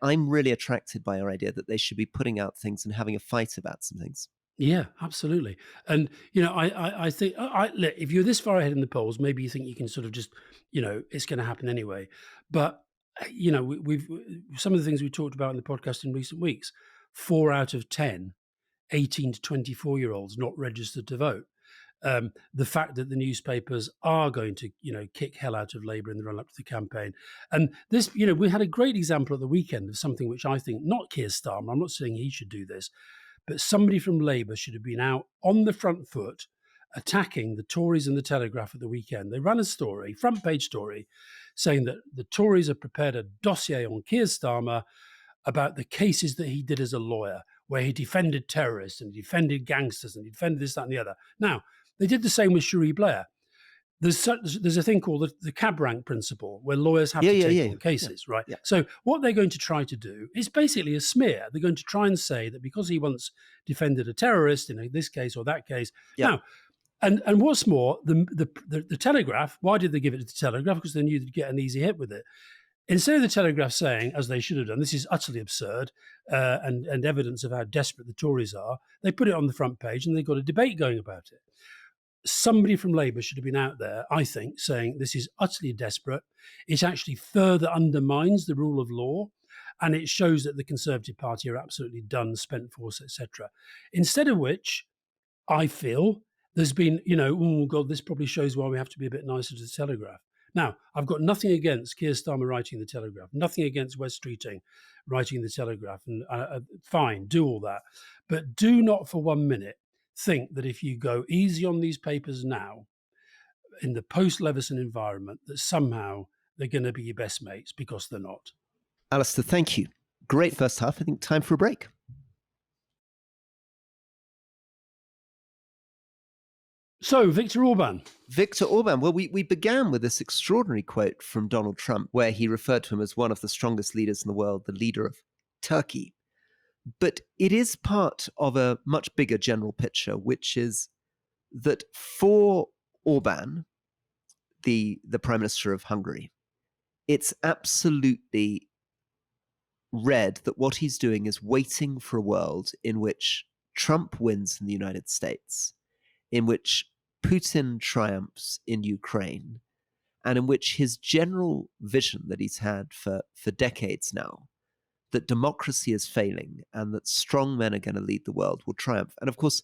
I'm really attracted by our idea that they should be putting out things and having a fight about some things.
Yeah, absolutely. And, I think look, if you're this far ahead in the polls, maybe you think you can sort of just, it's going to happen anyway. But, we've some of the things we talked about in the podcast in recent weeks, 4 out of 10, 18 to 24-year-olds not registered to vote. The fact that the newspapers are going to, kick hell out of Labour in the run-up to the campaign. And this, we had a great example at the weekend of something which I think, not Keir Starmer, I'm not saying he should do this, but somebody from Labour should have been out on the front foot attacking the Tories and the Telegraph at the weekend. They ran a story, front page story, saying that the Tories have prepared a dossier on Keir Starmer about the cases that he did as a lawyer, where he defended terrorists and defended gangsters and defended this, that and the other. Now, they did the same with Cherie Blair. there's a thing called the cab rank principle, where lawyers have
Yeah,
to
yeah,
take
yeah,
on
yeah,
cases, right?
yeah.
So what they're going to try to do is basically a smear. They're going to try and say that because he once defended a terrorist in this case or that case.
Yeah.
Now, and what's more, the Telegraph. Why did they give it to the Telegraph? Because they knew they'd get an easy hit with it. Instead of the Telegraph saying, as they should have done, this is utterly absurd and evidence of how desperate the Tories are, they put it on the front page and they got a debate going about it. Somebody from Labour should have been out there, I think, saying this is utterly desperate. It actually further undermines the rule of law, and it shows that the Conservative Party are absolutely done, spent force, etc. Instead of which, I feel there's been, oh God, this probably shows why we have to be a bit nicer to the Telegraph. Now, I've got nothing against Keir Starmer writing the Telegraph, nothing against Wes Streeting writing the Telegraph, and fine, do all that. But do not for 1 minute think that if you go easy on these papers now, in the post-Leveson environment, that somehow they're going to be your best mates, because they're not.
Alastair, thank you. Great first half. I think time for a break.
So, Viktor Orbán.
Viktor Orbán. Well, we began with this extraordinary quote from Donald Trump, where he referred to him as one of the strongest leaders in the world, the leader of Turkey. But it is part of a much bigger general picture, which is that for Orbán, the Prime Minister of Hungary, it's absolutely read that what he's doing is waiting for a world in which Trump wins in the United States, in which Putin triumphs in Ukraine, and in which his general vision that he's had for decades now, that democracy is failing and that strong men are going to lead the world, will triumph. And of course,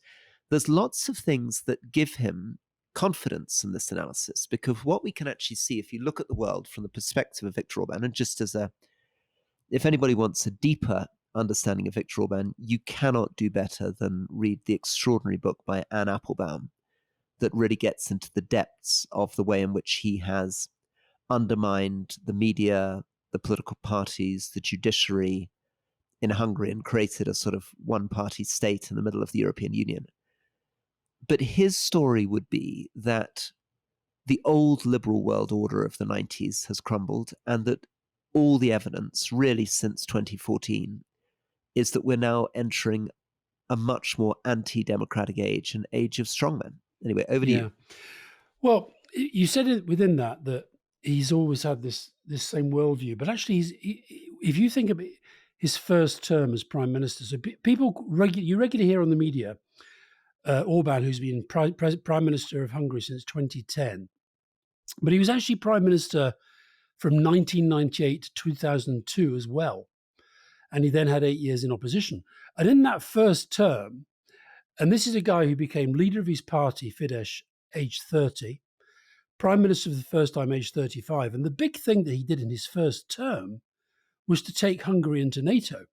there's lots of things that give him confidence in this analysis, because what we can actually see, if you look at the world from the perspective of Viktor Orbán, and just as if anybody wants a deeper understanding of Viktor Orbán, you cannot do better than read the extraordinary book by Anne Applebaum that really gets into the depths of the way in which he has undermined the media, the political parties, the judiciary in Hungary, and created a sort of one-party state in the middle of the European Union. But his story would be that the old liberal world order of the 90s has crumbled, and that all the evidence, really since 2014, is that we're now entering a much more anti-democratic age, an age of strongmen. Anyway, over to you.
Well, you said it within that he's always had this same worldview, but actually, if you think about his first term as prime minister, so you regularly hear on the media Orbán, who's been prime minister of Hungary since 2010, but he was actually prime minister from 1998 to 2002 as well, and he then had 8 years in opposition. And in that first term, and this is a guy who became leader of his party, Fidesz, aged 30, prime minister for the first time, aged 35. And the big thing that he did in his first term was to take Hungary into NATO.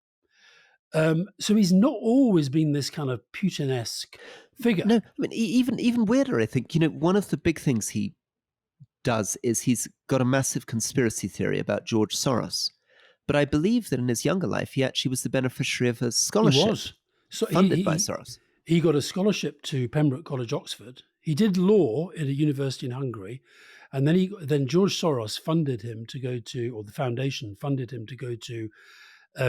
So he's not always been this kind of Putin-esque figure.
No, I mean, even weirder, I think. One of the big things he does is he's got a massive conspiracy theory about George Soros. But I believe that in his younger life, he actually was the beneficiary of a scholarship
He was.
funded by Soros.
He got a scholarship to Pembroke College, Oxford. He did law at a university in Hungary. And then George Soros funded him to go to, or the foundation funded him to go to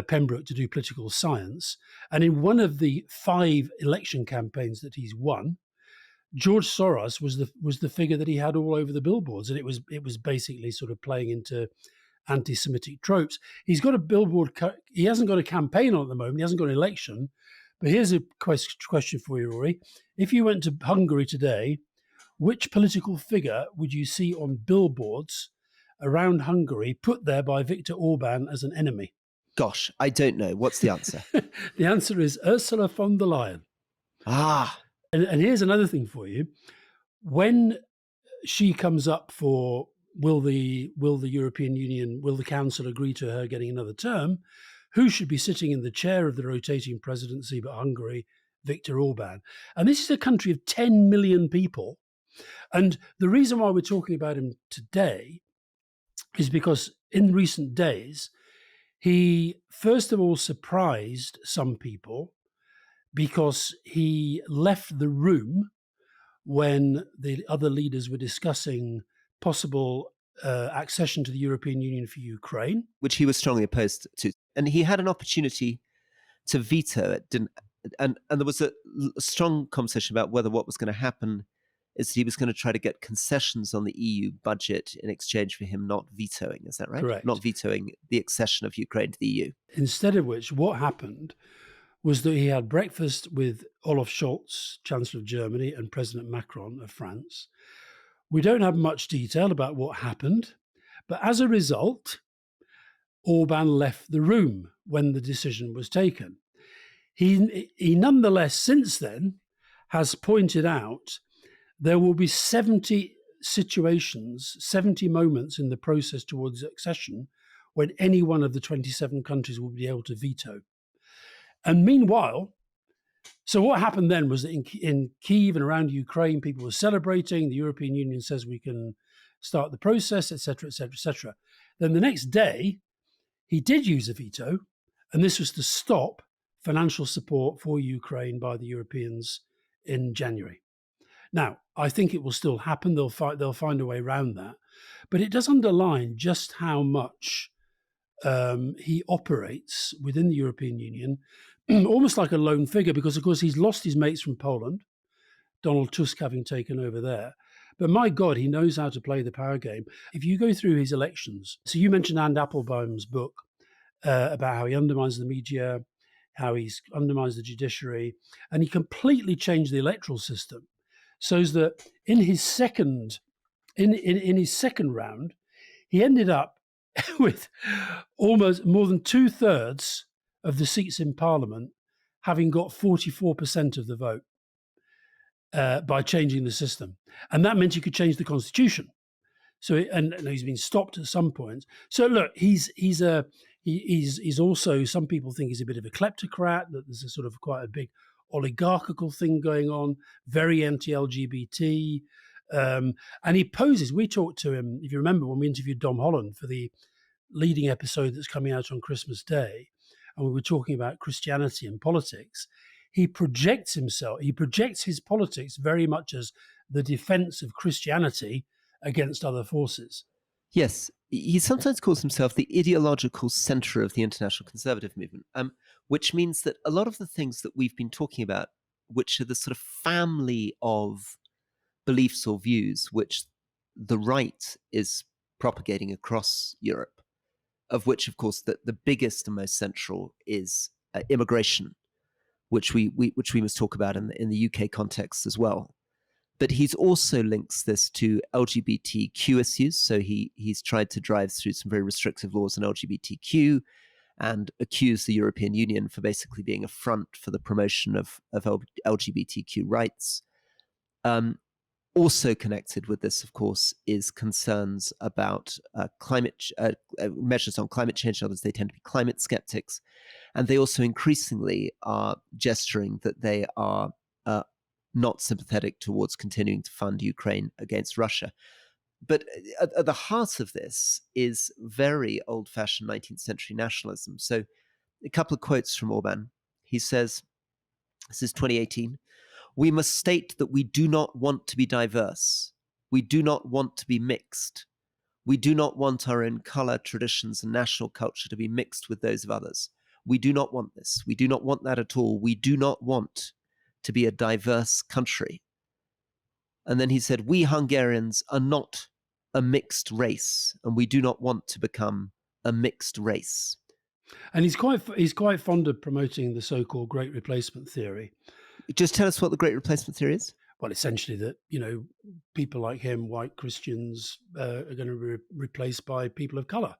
Pembroke to do political science. And in one of the 5 election campaigns that he's won, George Soros was the figure that he had all over the billboards, and it was basically sort of playing into anti-Semitic tropes. He's got a billboard. He hasn't got a campaign on at the moment. He hasn't got an election. But here's a question for you, Rory. If you went to Hungary today, which political figure would you see on billboards around Hungary put there by Viktor Orbán as an enemy?
Gosh, I don't know. What's the answer?
The answer is Ursula von der Leyen.
Ah.
And here's another thing for you. When she comes up for will the European Union, will the Council agree to her getting another term, who should be sitting in the chair of the rotating presidency but Hungary? Viktor Orbán. And this is a country of 10 million people. And the reason why we're talking about him today is because in recent days, he first of all surprised some people because he left the room when the other leaders were discussing possible accession to the European Union for Ukraine,
which he was strongly opposed to. And he had an opportunity to veto it, didn't? And there was a strong conversation about whether what was going to happen is he was going to try to get concessions on the EU budget in exchange for him not vetoing. Is that right?
Correct.
Not vetoing the accession of Ukraine to the EU.
Instead of which, what happened was that he had breakfast with Olaf Scholz, Chancellor of Germany, and President Macron of France. We don't have much detail about what happened, but as a result, Orbán left the room when the decision was taken. He nonetheless, since then, has pointed out there will be 70 situations, 70 moments in the process towards accession when any one of the 27 countries will be able to veto. And meanwhile, so what happened then was that in Kyiv and around Ukraine, people were celebrating. The European Union says we can start the process, etc., etc., etc. Then the next day, he did use a veto, and this was to stop financial support for Ukraine by the Europeans in January. Now, I think it will still happen. They'll find a way around that. But it does underline just how much he operates within the European Union, almost like a lone figure, because, of course, he's lost his mates from Poland, Donald Tusk having taken over there. But my God, he knows how to play the power game. If you go through his elections, so you mentioned Anne Applebaum's book about how he undermines the media, how he undermines the judiciary, and he completely changed the electoral system so that in his second round, he ended up with almost more than 2/3 of the seats in Parliament, having got 44% of the vote by changing the system, and that meant you could change the constitution. So, and he's been stopped at some points. So, look, he's also, some people think he's a bit of a kleptocrat. That there's a sort of quite a big oligarchical thing going on, very anti-LGBT. And he poses, we talked to him, if you remember, when we interviewed Dom Holland for the leading episode that's coming out on Christmas Day, and we were talking about Christianity and politics, he projects his politics very much as the defense of Christianity against other forces.
Yes, he sometimes calls himself the ideological center of the international conservative movement, which means that a lot of the things that we've been talking about, which are the sort of family of beliefs or views which the right is propagating across Europe, of which, of course, the biggest and most central is immigration, which we must talk about in the UK context as well. But he's also links this to LGBTQ issues. So he's tried to drive through some very restrictive laws on LGBTQ and accuse the European Union for basically being a front for the promotion of LGBTQ rights. Also connected with this, of course, is concerns about measures on climate change. Others, they tend to be climate skeptics. And they also increasingly are gesturing that they are not sympathetic towards continuing to fund Ukraine against Russia. But at the heart of this is very old-fashioned 19th century nationalism. So a couple of quotes from Orbán. He says, this is 2018, "We must state that we do not want to be diverse. We do not want to be mixed. We do not want our own color, traditions, and national culture to be mixed with those of others. We do not want this. We do not want that at all. We do not want to be a diverse country." And then he said, "We Hungarians are not a mixed race, and we do not want to become a mixed race."
And he's quite fond of promoting the so-called Great Replacement theory.
Just tell us what the Great Replacement theory is.
Well, essentially that, people like him, white Christians, are going to be replaced by people of color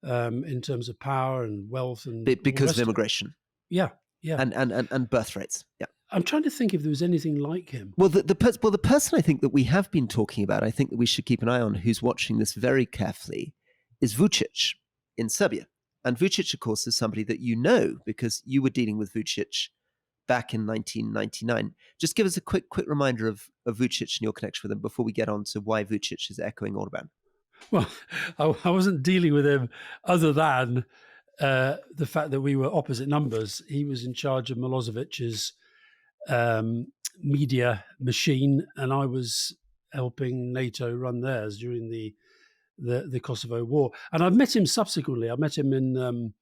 in terms of power and wealth and
because of immigration.
Yeah.
And birth rates. Yeah.
I'm trying to think if there was anything like him.
Well, the person I think that we have been talking about, I think that we should keep an eye on, who's watching this very carefully, is Vučić in Serbia. And Vučić, of course, is somebody that you know because you were dealing with Vučić back in 1999. Just give us a quick reminder of Vučić and your connection with him before we get on to why Vučić is echoing Orbán.
Well, I wasn't dealing with him other than the fact that we were opposite numbers. He was in charge of Milosevic's media machine, and I was helping NATO run theirs during the Kosovo war. And I've met him subsequently. I met him in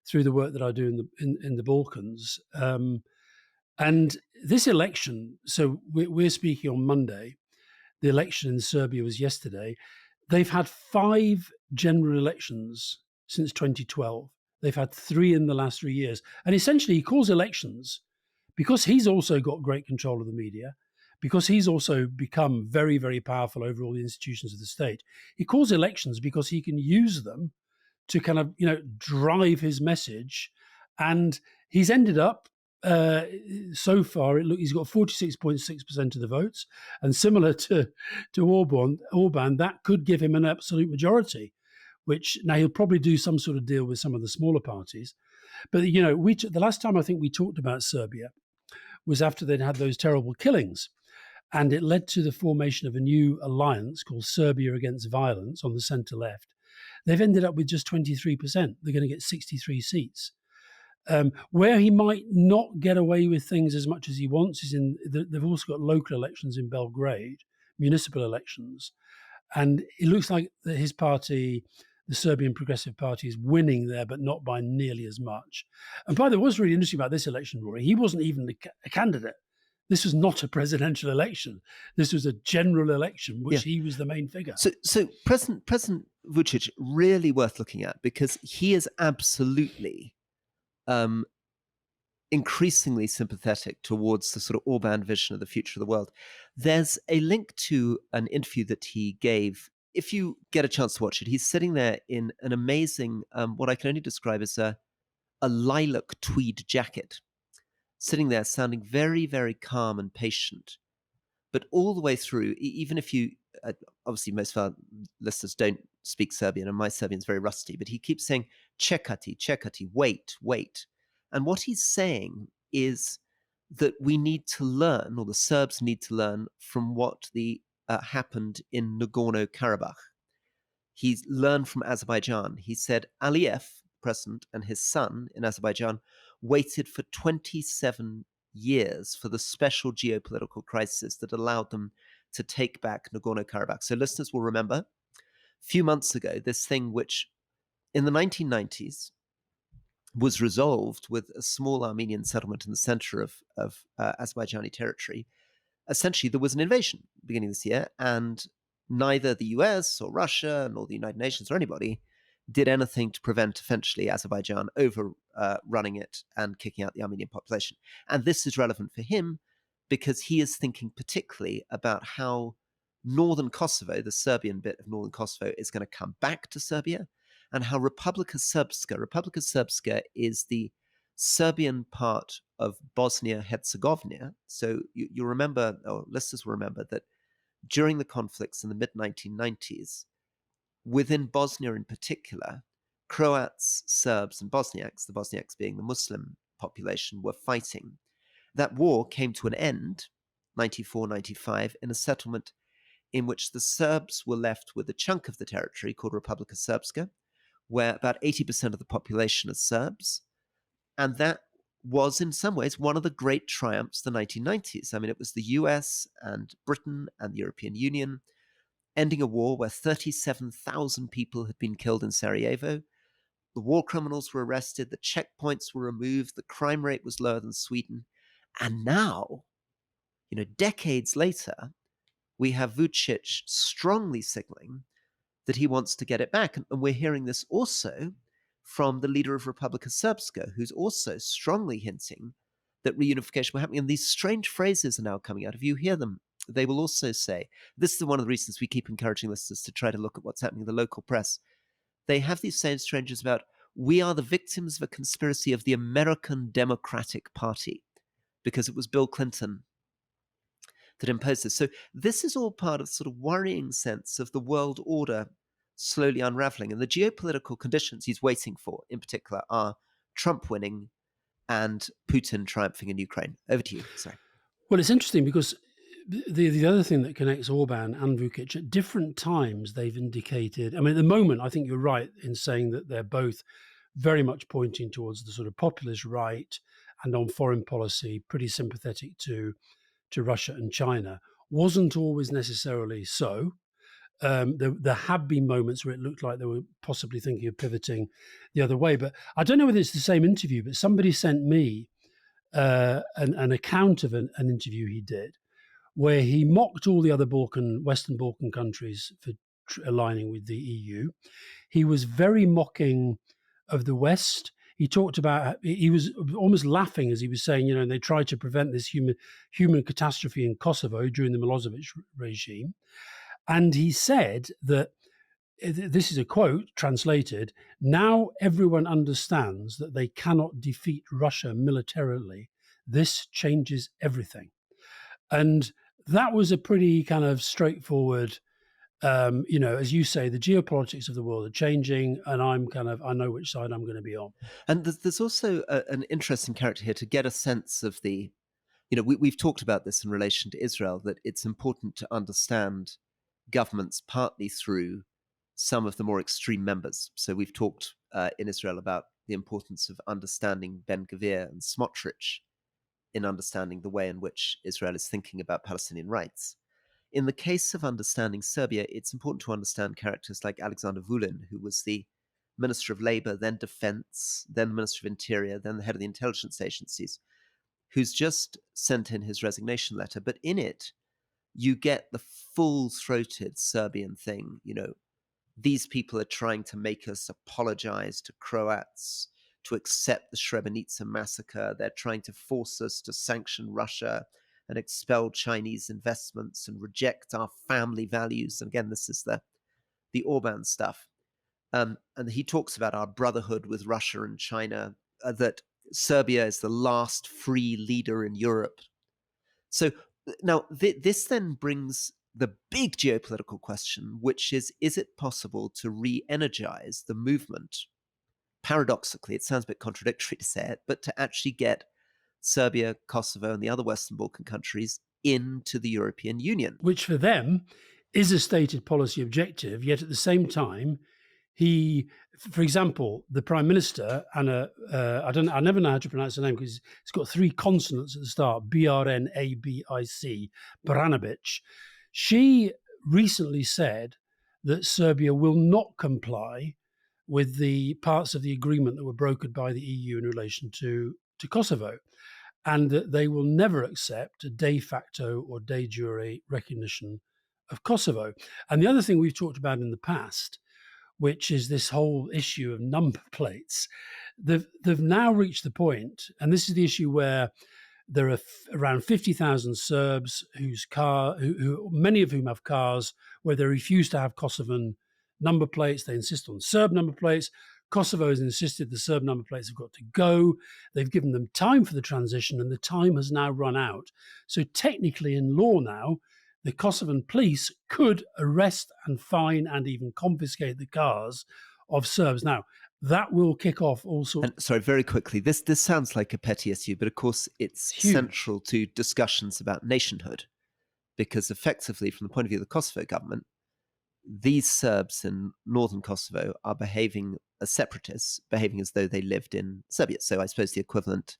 through the work that I do in the Balkans. And this election, so we're speaking on Monday. The election in Serbia was yesterday. They've had 5 general elections since 2012. They've had 3 in the last 3 years. And essentially, he calls elections because he's also got great control of the media, because he's also become very, very powerful over all the institutions of the state. He calls elections because he can use them to kind of, drive his message. And he's ended up, so far, he's got 46.6% of the votes, and similar to Orban, that could give him an absolute majority. Which now he'll probably do some sort of deal with some of the smaller parties, but the last time I think we talked about Serbia was after they'd had those terrible killings, and it led to the formation of a new alliance called Serbia Against Violence on the centre left. They've ended up with just 23%. They're going to get 63 seats. Where he might not get away with things as much as he wants is they've also got local elections in Belgrade, municipal elections. And it looks like that his party, the Serbian Progressive Party, is winning there, but not by nearly as much. And by the way, what's really interesting about this election, Rory, he wasn't even a candidate. This was not a presidential election. This was a general election, which he was the main figure.
So President Vucic really worth looking at, because he is absolutely increasingly sympathetic towards the sort of Orban vision of the future of the world. There's a link to an interview that he gave. If you get a chance to watch it, he's sitting there in an amazing, what I can only describe as a lilac tweed jacket, sitting there sounding very, very calm and patient. But all the way through, even if you, obviously most of our listeners don't speak Serbian, and my Serbian's very rusty, but he keeps saying, čekati, čekati, wait, wait. And what he's saying is that we need to learn, or the Serbs need to learn, from what happened in Nagorno-Karabakh. He's learned from Azerbaijan. He said Aliyev, president, and his son in Azerbaijan waited for 27 years for the special geopolitical crisis that allowed them to take back Nagorno-Karabakh. So listeners will remember, a few months ago, this thing which in the 1990s was resolved with a small Armenian settlement in the center of Azerbaijani territory. Essentially, there was an invasion beginning this year, and neither the US or Russia nor the United Nations or anybody did anything to prevent eventually Azerbaijan overrunning it and kicking out the Armenian population. And this is relevant for him because he is thinking particularly about how northern Kosovo, the Serbian bit of northern Kosovo, is going to come back to Serbia, and how Republika Srpska is the Serbian part of Bosnia-Herzegovina. So you remember, or listeners will remember, that during the conflicts in the mid-1990s, within Bosnia in particular, Croats, Serbs, and Bosniaks, the Bosniaks being the Muslim population, were fighting. That war came to an end, 94-95, in a settlement in which the Serbs were left with a chunk of the territory called Republika Srpska, where about 80% of the population is Serbs. And that was in some ways one of the great triumphs of the 1990s. I mean, it was the US and Britain and the European Union ending a war where 37,000 people had been killed in Sarajevo. The war criminals were arrested, the checkpoints were removed, the crime rate was lower than Sweden. And now, decades later, we have Vucic strongly signaling that he wants to get it back. And we're hearing this also from the leader of Republika Srpska, who's also strongly hinting that reunification will happen. And these strange phrases are now coming out. If you hear them, they will also say, this is one of the reasons we keep encouraging listeners to try to look at what's happening in the local press. They have these same stranges about, we are the victims of a conspiracy of the American Democratic Party, because it was Bill Clinton that imposed this. So this is all part of sort of worrying sense of the world order slowly unraveling. And the geopolitical conditions he's waiting for, in particular, are Trump winning and Putin triumphing in Ukraine. Over to you. Sorry.
Well, it's interesting because the other thing that connects Orban and Vucic, at different times they've indicated, I mean, at the moment, I think you're right in saying that they're both very much pointing towards the sort of populist right, and on foreign policy, pretty sympathetic to to Russia and China wasn't always necessarily so. There have been moments where it looked like they were possibly thinking of pivoting the other way. But I don't know whether it's the same interview, but somebody sent me an account of an interview he did where he mocked all the other Western Balkan countries for aligning with the EU. He was very mocking of the West. He talked about, he was almost laughing as he was saying, they tried to prevent this human catastrophe in Kosovo during the Milosevic regime. And he said that, this is a quote translated, now everyone understands that they cannot defeat Russia militarily. This changes everything. And that was a pretty kind of straightforward, as you say, the geopolitics of the world are changing, and I know which side I'm going to be on.
And there's also an interesting character here to get a sense of the, we've talked about this in relation to Israel, that it's important to understand governments partly through some of the more extreme members. So we've talked in Israel about the importance of understanding Ben-Gvir and Smotrich in understanding the way in which Israel is thinking about Palestinian rights. In the case of understanding Serbia, it's important to understand characters like Alexander Vulin, who was the Minister of Labor, then Defense, then Minister of Interior, then the head of the intelligence agencies, who's just sent in his resignation letter. But in it, you get the full-throated Serbian thing. These people are trying to make us apologize to Croats, to accept the Srebrenica massacre. They're trying to force us to sanction Russia and expel Chinese investments and reject our family values. And again, this is the Orbán stuff. And he talks about our brotherhood with Russia and China, that Serbia is the last free leader in Europe. So now this then brings the big geopolitical question, which is it possible to re-energize the movement? Paradoxically, it sounds a bit contradictory to say it, but to actually get Serbia, Kosovo, and the other Western Balkan countries into the European Union.
Which for them is a stated policy objective, yet at the same time, for example, the Prime Minister, I never know how to pronounce her name because it's got three consonants at the start, Brnabic, Branabic. She recently said that Serbia will not comply with the parts of the agreement that were brokered by the EU in relation to Kosovo, and that they will never accept a de facto or de jure recognition of Kosovo. And the other thing we've talked about in the past, which is this whole issue of number plates, they've now reached the point, and this is the issue where there are around 50,000 Serbs who many of whom have cars where they refuse to have Kosovan number plates. They insist on Serb number plates. Kosovo has insisted the Serb number plates have got to go. They've given them time for the transition, and the time has now run out. So technically, in law now, the Kosovan police could arrest and fine and even confiscate the cars of Serbs. Now, that will kick off all sorts.
And sorry, very quickly, this sounds like a petty issue, but of course it's central to discussions about nationhood, because effectively, from the point of view of the Kosovo government, these Serbs in northern Kosovo are behaving as separatists, behaving as though they lived in Serbia. So I suppose the equivalent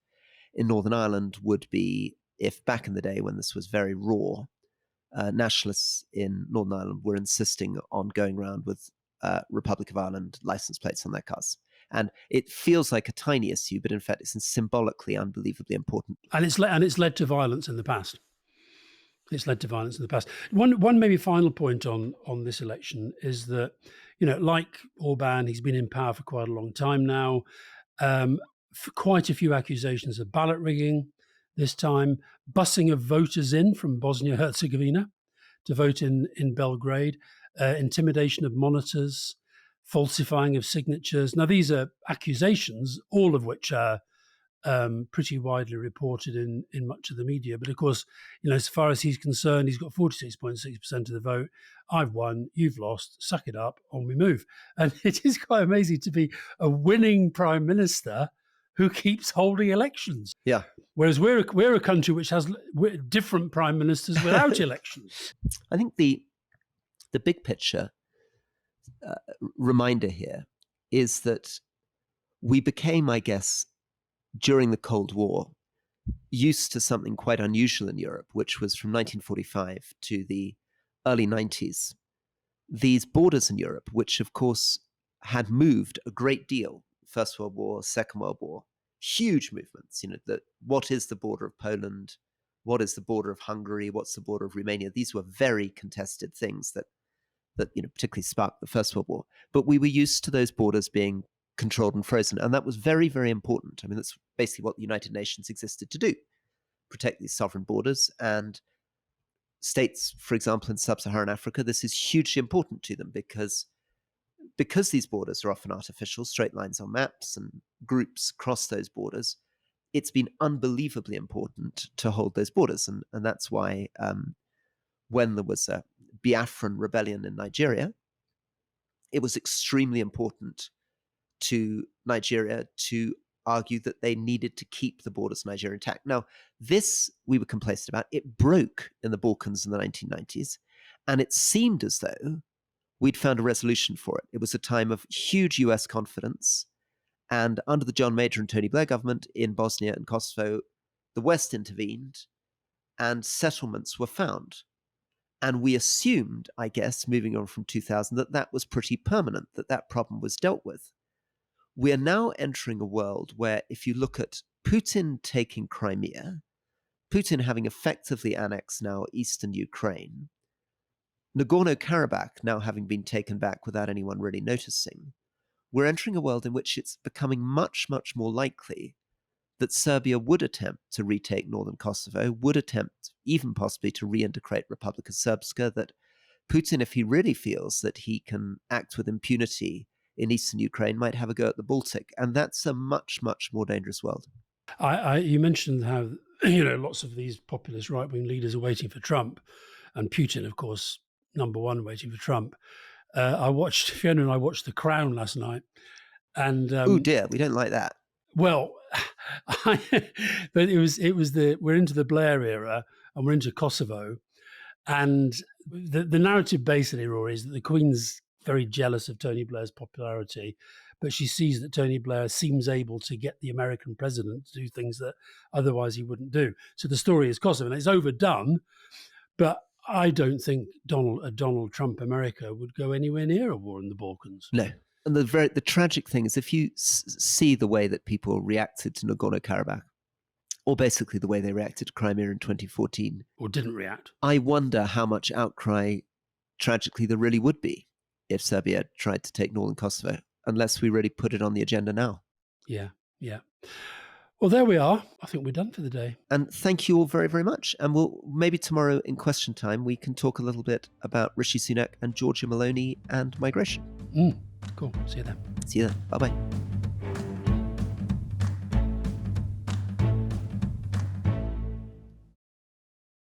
in Northern Ireland would be if back in the day when this was very raw, nationalists in Northern Ireland were insisting on going around with Republic of Ireland license plates on their cars. And it feels like a tiny issue, but in fact it's symbolically unbelievably important.
And it's led to violence in the past. One maybe final point on this election is that, like Orbán, he's been in power for quite a long time now. For quite a few accusations of ballot rigging this time, busing of voters in from Bosnia-Herzegovina to vote in Belgrade, intimidation of monitors, falsifying of signatures. Now, these are accusations, all of which are pretty widely reported in much of the media. But of course, as far as he's concerned, he's got 46.6% of the vote. I've won, you've lost, suck it up, on we move. And it is quite amazing to be a winning prime minister who keeps holding elections.
Yeah.
Whereas we're a country which has different prime ministers without elections.
I think the big picture reminder here is that we became, I guess, during the Cold War, used to something quite unusual in Europe, which was from 1945 to the early 90s. These borders in Europe, which of course had moved a great deal, First World War, Second World War, huge movements, what is the border of Poland? What is the border of Hungary? What's the border of Romania? These were very contested things that particularly sparked the First World War. But we were used to those borders being controlled and frozen. And that was very, very important. I mean, that's basically what the United Nations existed to do, protect these sovereign borders. And states, for example, in sub-Saharan Africa, this is hugely important to them because these borders are often artificial, straight lines on maps, and groups cross those borders. It's been unbelievably important to hold those borders. And that's why when there was a Biafran rebellion in Nigeria, it was extremely important to Nigeria to argue that they needed to keep the borders of Nigeria intact. Now, this we were complacent about. It broke in the Balkans in the 1990s, and it seemed as though we'd found a resolution for it. It was a time of huge US confidence, and under the John Major and Tony Blair government in Bosnia and Kosovo, the West intervened, and settlements were found. And we assumed, I guess, moving on from 2000, that was pretty permanent, that problem was dealt with. We are now entering a world where if you look at Putin taking Crimea, Putin having effectively annexed now eastern Ukraine, Nagorno-Karabakh now having been taken back without anyone really noticing, we're entering a world in which it's becoming much, much more likely that Serbia would attempt to retake northern Kosovo, would attempt even possibly to reintegrate Republika Srpska, that Putin, if he really feels that he can act with impunity in eastern Ukraine, might have a go at the Baltic. And that's a much, much more dangerous world.
You mentioned how, lots of these populist right-wing leaders are waiting for Trump, and Putin, of course, number one, waiting for Trump. Fiona and I watched The Crown last night. And
oh dear, we don't like that.
Well, but we're into the Blair era and we're into Kosovo, and the narrative basically, Rory, is that the Queen's very jealous of Tony Blair's popularity, but she sees that Tony Blair seems able to get the American president to do things that otherwise he wouldn't do. So the story is Kosovo, and it's overdone, but I don't think Donald Trump America would go anywhere near a war in the Balkans.
No. And the tragic thing is, if you see the way that people reacted to Nagorno-Karabakh, or basically the way they reacted to Crimea in 2014,
or didn't react,
I wonder how much outcry, tragically, there really would be if Serbia tried to take northern Kosovo, unless we really put it on the agenda now.
Yeah. Well, there we are. I think we're done for the day.
And thank you all very, very much. And maybe tomorrow in question time, we can talk a little bit about Rishi Sunak and Giorgia Meloni and migration.
Cool. See you then.
See you then. Bye-bye.